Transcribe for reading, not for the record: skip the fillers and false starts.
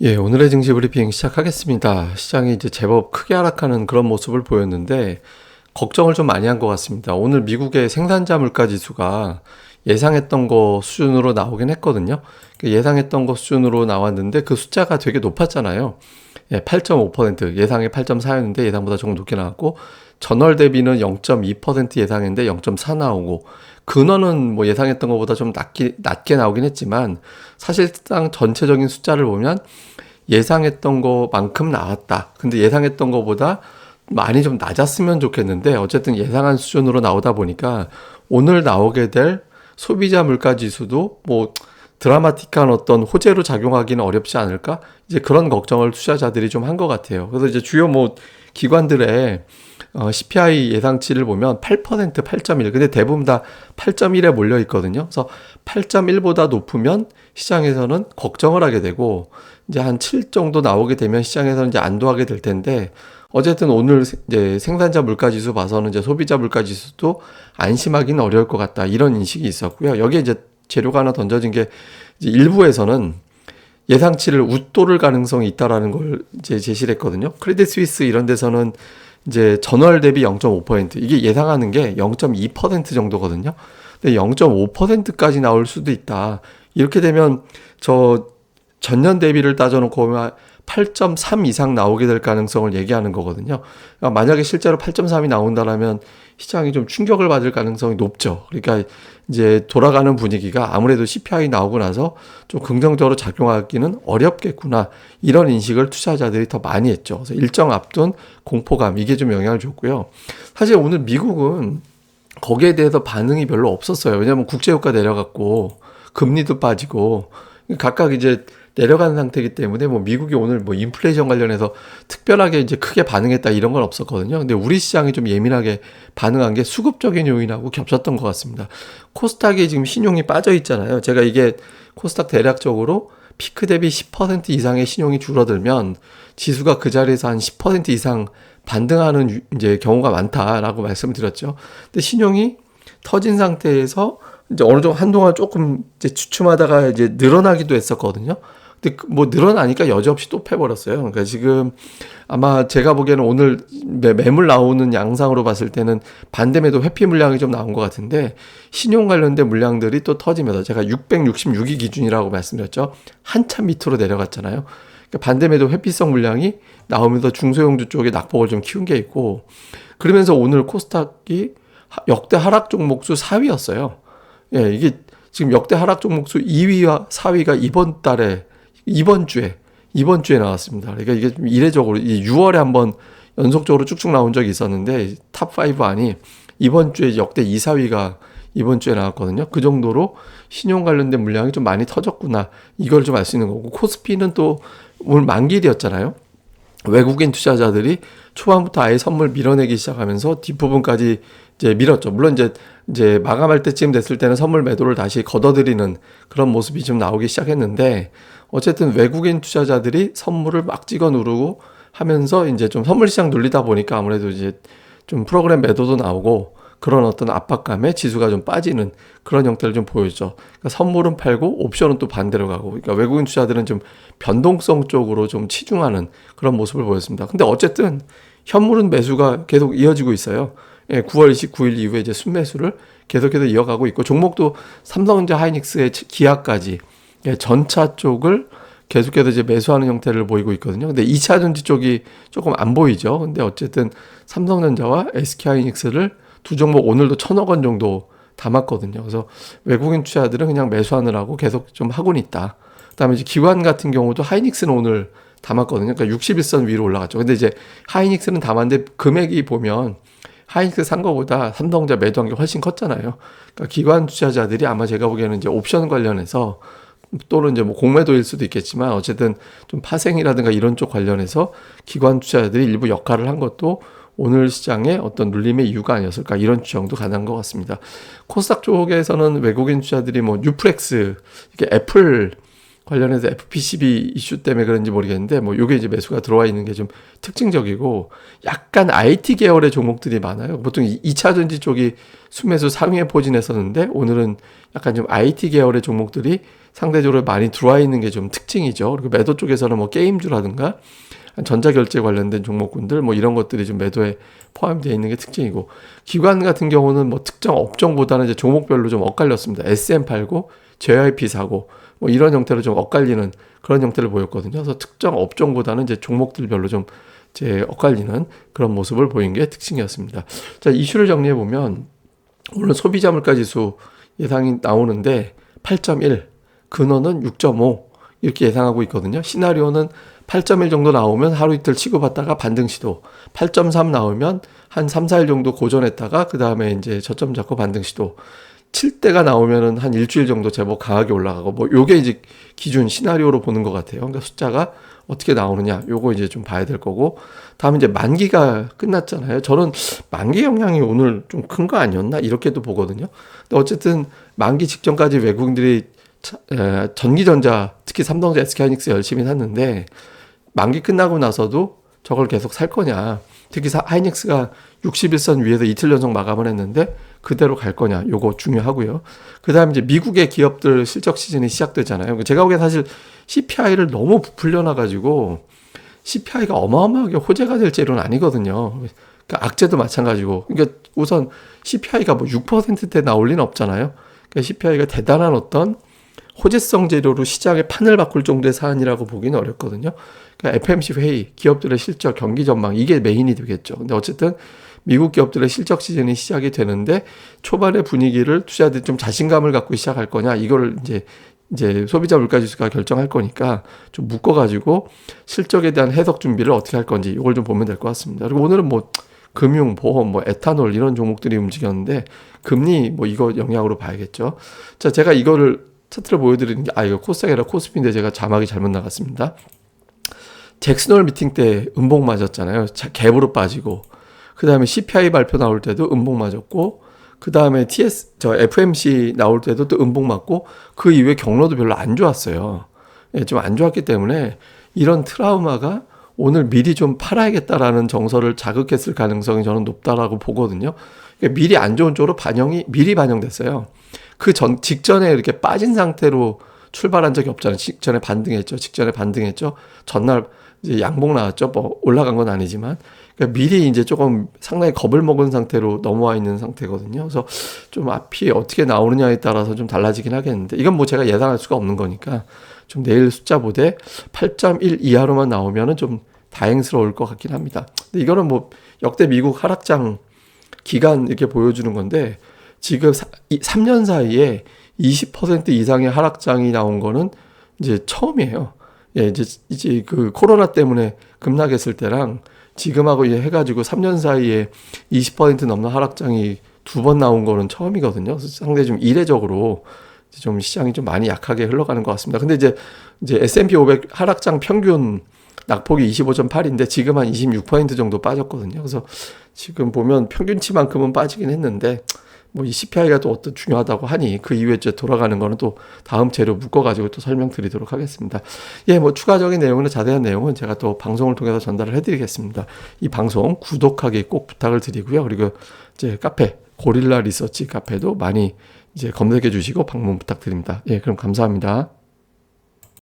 예, 오늘의 증시 브리핑 시작하겠습니다. 시장이 이제 제법 크게 하락하는 그런 모습을 보였는데, 걱정을 좀 많이 한 것 같습니다. 오늘 미국의 생산자 물가 지수가 예상했던 거 수준으로 나오긴 했거든요. 예상했던 거 수준으로 나왔는데 그 숫자가 되게 높았잖아요. 예, 8.5%, 예상이 8.4였는데 예상보다 조금 높게 나왔고, 전월 대비는 0.2% 예상했는데 0.4 나오고, 근원은 뭐 예상했던 것보다 좀 낮게 나오긴 했지만, 사실상 전체적인 숫자를 보면 예상했던 것만큼 나왔다. 근데 예상했던 것보다 많이 좀 낮았으면 좋겠는데 어쨌든 예상한 수준으로 나오다 보니까 오늘 나오게 될 소비자 물가 지수도 뭐 드라마틱한 어떤 호재로 작용하기는 어렵지 않을까? 이제 그런 걱정을 투자자들이 좀 한 것 같아요. 그래서 이제 주요 뭐 기관들의 CPI 예상치를 보면 8%, 8.1. 근데 대부분 다 8.1에 몰려 있거든요. 그래서 8.1보다 높으면 시장에서는 걱정을 하게 되고 이제 한 7 정도 나오게 되면 시장에서는 이제 안도하게 될 텐데 어쨌든 오늘 이제 생산자 물가 지수 봐서는 이제 소비자 물가 지수도 안심하기는 어려울 것 같다. 이런 인식이 있었고요. 여기에 이제 재료가 하나 던져진 게 이제 일부에서는 예상치를 웃도를 가능성이 있다라는 걸 이제 제시를 했거든요. 크레딧 스위스 이런 데서는 이제 전월 대비 0.5% 이게 예상하는 게 0.2% 정도거든요. 근데 0.5%까지 나올 수도 있다. 이렇게 되면 저 전년 대비를 따져놓고 보면 8.3 이상 나오게 될 가능성을 얘기하는 거거든요. 그러니까 만약에 실제로 8.3이 나온다라면 시장이 좀 충격을 받을 가능성이 높죠. 그러니까 이제 돌아가는 분위기가 아무래도 CPI 나오고 나서 좀 긍정적으로 작용하기는 어렵겠구나. 이런 인식을 투자자들이 더 많이 했죠. 그래서 일정 앞둔 공포감 이게 좀 영향을 줬고요. 사실 오늘 미국은 거기에 대해서 반응이 별로 없었어요. 왜냐하면 국제유가 내려갔고 금리도 빠지고 각각 이제 내려가는 상태이기 때문에 뭐 미국이 오늘 뭐 인플레이션 관련해서 특별하게 이제 크게 반응했다 이런 건 없었거든요. 근데 우리 시장이 좀 예민하게 반응한 게 수급적인 요인하고 겹쳤던 것 같습니다. 코스닥이 지금 신용이 빠져 있잖아요. 제가 이게 코스닥 대략적으로 피크 대비 10% 이상의 신용이 줄어들면 지수가 그 자리에서 한 10% 이상 반등하는 이제 경우가 많다라고 말씀드렸죠. 근데 신용이 터진 상태에서 이제 어느 정도 한동안 조금 이제 주춤하다가 이제 늘어나기도 했었거든요. 근데 뭐 늘어나니까 여지없이 또 패버렸어요. 그러니까 지금 아마 제가 보기에는 오늘 매물 나오는 양상으로 봤을 때는 반대매도 회피 물량이 좀 나온 것 같은데 신용 관련된 물량들이 또 터지면서 제가 666이 기준이라고 말씀드렸죠. 한참 밑으로 내려갔잖아요. 그러니까 반대매도 회피성 물량이 나오면서 중소형주 쪽에 낙폭을 좀 키운 게 있고 그러면서 오늘 코스닥이 역대 하락 종목수 4위였어요. 예, 이게 지금 역대 하락 종목수 2위와 4위가 이번 주에 나왔습니다. 그러니까 이게 좀 이례적으로 6월에 한번 연속적으로 쭉쭉 나온 적이 있었는데 탑5 안이 이번 주에 역대 2, 4위가 이번 주에 나왔거든요. 그 정도로 신용 관련된 물량이 좀 많이 터졌구나. 이걸 좀 알 수 있는 거고 코스피는 또 오늘 만기일이었잖아요. 외국인 투자자들이 초반부터 아예 선물 밀어내기 시작하면서 뒷부분까지 이제 밀었죠. 물론 이제 마감할 때쯤 됐을 때는 선물 매도를 다시 걷어들이는 그런 모습이 좀 나오기 시작했는데 어쨌든 외국인 투자자들이 선물을 막 찍어 누르고 하면서 이제 좀 선물 시장 눌리다 보니까 아무래도 이제 좀 프로그램 매도도 나오고 그런 어떤 압박감에 지수가 좀 빠지는 그런 형태를 좀 보여줘. 그러니까 선물은 팔고 옵션은 또 반대로 가고. 그러니까 외국인 투자들은 좀 변동성 쪽으로 좀 치중하는 그런 모습을 보였습니다. 근데 어쨌든 현물은 매수가 계속 이어지고 있어요. 예, 9월 29일 이후에 이제 순매수를 계속해서 이어가고 있고 종목도 삼성전자 하이닉스의 기아까지 예, 전차 쪽을 계속해서 이제 매수하는 형태를 보이고 있거든요. 근데 2차 전지 쪽이 조금 안 보이죠. 근데 어쨌든 삼성전자와 SK하이닉스를 두 종목 오늘도 1,000억 원 정도 담았거든요. 그래서 외국인 투자들은 그냥 매수하느라고 계속 좀 하고는 있다. 그다음에 이제 기관 같은 경우도 하이닉스는 오늘 담았거든요. 그러니까 61선 위로 올라갔죠. 근데 이제 하이닉스는 담았는데 금액이 보면 하이닉스 산 거보다 삼성전자 매도한 게 훨씬 컸잖아요. 그러니까 기관 투자자들이 아마 제가 보기에는 이제 옵션 관련해서 또는 이제 뭐 공매도일 수도 있겠지만 어쨌든 좀 파생이라든가 이런 쪽 관련해서 기관 투자자들이 일부 역할을 한 것도 오늘 시장의 어떤 눌림의 이유가 아니었을까 이런 추정도 가능한 것 같습니다. 코스닥 쪽에서는 외국인 투자들이 뭐 뉴프렉스, 이게 애플 관련해서 FPCB 이슈 때문에 그런지 모르겠는데 뭐 요게 이제 매수가 들어와 있는 게 좀 특징적이고 약간 IT 계열의 종목들이 많아요. 보통 2차 전지 쪽이 수매수 상위에 포진했었는데 오늘은 약간 좀 IT 계열의 종목들이 상대적으로 많이 들어와 있는 게 좀 특징이죠. 그리고 매도 쪽에서는 뭐 게임주라든가 전자결제 관련된 종목군들 뭐 이런 것들이 좀 매도에 포함되어 있는 게 특징이고, 기관 같은 경우는 뭐 특정 업종보다는 이제 종목별로 좀 엇갈렸습니다. SM 팔고 JYP 사고 뭐 이런 형태로 좀 엇갈리는 그런 형태를 보였거든요. 그래서 특정 업종보다는 이제 종목들별로 좀 이제 엇갈리는 그런 모습을 보인 게 특징이었습니다. 자, 이슈를 정리해 보면 오늘 소비자 물가 지수 예상이 나오는데 8.1, 근원은 6.5 이렇게 예상하고 있거든요. 시나리오는 8.1 정도 나오면 하루 이틀 치고받다가 반등 시도, 8.3 나오면 한 3, 4일 정도 고전했다가 그 다음에 이제 저점 잡고 반등 시도, 7대가 나오면은 한 일주일 정도 제법 강하게 올라가고, 뭐 요게 이제 기준 시나리오로 보는 것 같아요. 그러니까 숫자가 어떻게 나오느냐, 요거 이제 좀 봐야 될 거고, 다음에 이제 만기가 끝났잖아요. 저는 만기 영향이 오늘 좀 큰 거 아니었나 이렇게도 보거든요. 근데 어쨌든 만기 직전까지 외국인들이 전기전자, 특히 삼성전자, SK하이닉스 열심히 샀는데 만기 끝나고 나서도 저걸 계속 살 거냐, 특히 하이닉스가 61선 위에서 이틀 연속 마감을 했는데 그대로 갈 거냐, 요거 중요하고요. 그 다음에 이제 미국의 기업들 실적 시즌이 시작되잖아요. 제가 보기엔 사실 CPI를 너무 부풀려 놔가지고 CPI가 어마어마하게 호재가 될 재료는 아니거든요. 그러니까 악재도 마찬가지고, 그러니까 우선 CPI가 뭐 6%대 나올 리는 없잖아요. 그러니까 CPI가 대단한 어떤 호재성 재료로 시장의 판을 바꿀 정도의 사안이라고 보기는 어렵거든요. 그러니까 FMC 회의, 기업들의 실적, 경기 전망, 이게 메인이 되겠죠. 근데 어쨌든 미국 기업들의 실적 시즌이 시작이 되는데 초반의 분위기를 투자자들이 좀 자신감을 갖고 시작할 거냐, 이거를 이제 소비자 물가 지수가 결정할 거니까 좀 묶어가지고 실적에 대한 해석 준비를 어떻게 할 건지 이걸 좀 보면 될 것 같습니다. 그리고 오늘은 뭐 금융, 보험, 뭐 에탄올 이런 종목들이 움직였는데 금리 뭐 이거 영향으로 봐야겠죠. 자, 제가 이거를 차트를 보여드리는 게, 이거 코스닥이 아니라 코스피인데 제가 자막이 잘못 나갔습니다. 잭슨홀 미팅 때 음봉 맞았잖아요. 갭으로 빠지고, 그 다음에 CPI 발표 나올 때도 음봉 맞았고, 그 다음에 FMC 나올 때도 또 음봉 맞고, 그 이후에 경로도 별로 안 좋았어요. 예, 좀 안 좋았기 때문에 이런 트라우마가 오늘 미리 좀 팔아야겠다라는 정서를 자극했을 가능성이 저는 높다라고 보거든요. 그러니까 미리 안 좋은 쪽으로 미리 반영됐어요. 그 직전에 이렇게 빠진 상태로 출발한 적이 없잖아요. 직전에 반등했죠. 전날 이제 양봉 나왔죠. 뭐 올라간 건 아니지만. 그러니까 미리 이제 조금 상당히 겁을 먹은 상태로 넘어와 있는 상태거든요. 그래서 좀 앞이 어떻게 나오느냐에 따라서 좀 달라지긴 하겠는데, 이건 뭐 제가 예상할 수가 없는 거니까 좀 내일 숫자 보되 8.1 이하로만 나오면은 좀 다행스러울 것 같긴 합니다. 근데 이거는 뭐 역대 미국 하락장 기간 이렇게 보여주는 건데, 지금 3년 사이에 20% 이상의 하락장이 나온 거는 이제 처음이에요. 예, 이제 그 코로나 때문에 급락했을 때랑 지금하고 해가지고 3년 사이에 20% 넘는 하락장이 2번 나온 거는 처음이거든요. 그래서 상당히 좀 이례적으로 좀 시장이 좀 많이 약하게 흘러가는 것 같습니다. 근데 이제 S&P 500 하락장 평균 낙폭이 25.8인데 지금 한 26% 정도 빠졌거든요. 그래서 지금 보면 평균치만큼은 빠지긴 했는데, 뭐 이 CPI가 또 어떤 중요하다고 하니 그 이후에 이제 돌아가는 거는 또 다음 재료 묶어가지고 또 설명드리도록 하겠습니다. 예, 뭐 추가적인 내용이나 자세한 내용은 제가 또 방송을 통해서 전달을 해드리겠습니다. 이 방송 구독하기 꼭 부탁을 드리고요. 그리고 이제 카페 고릴라 리서치 카페도 많이 이제 검색해 주시고 방문 부탁드립니다. 예, 그럼 감사합니다.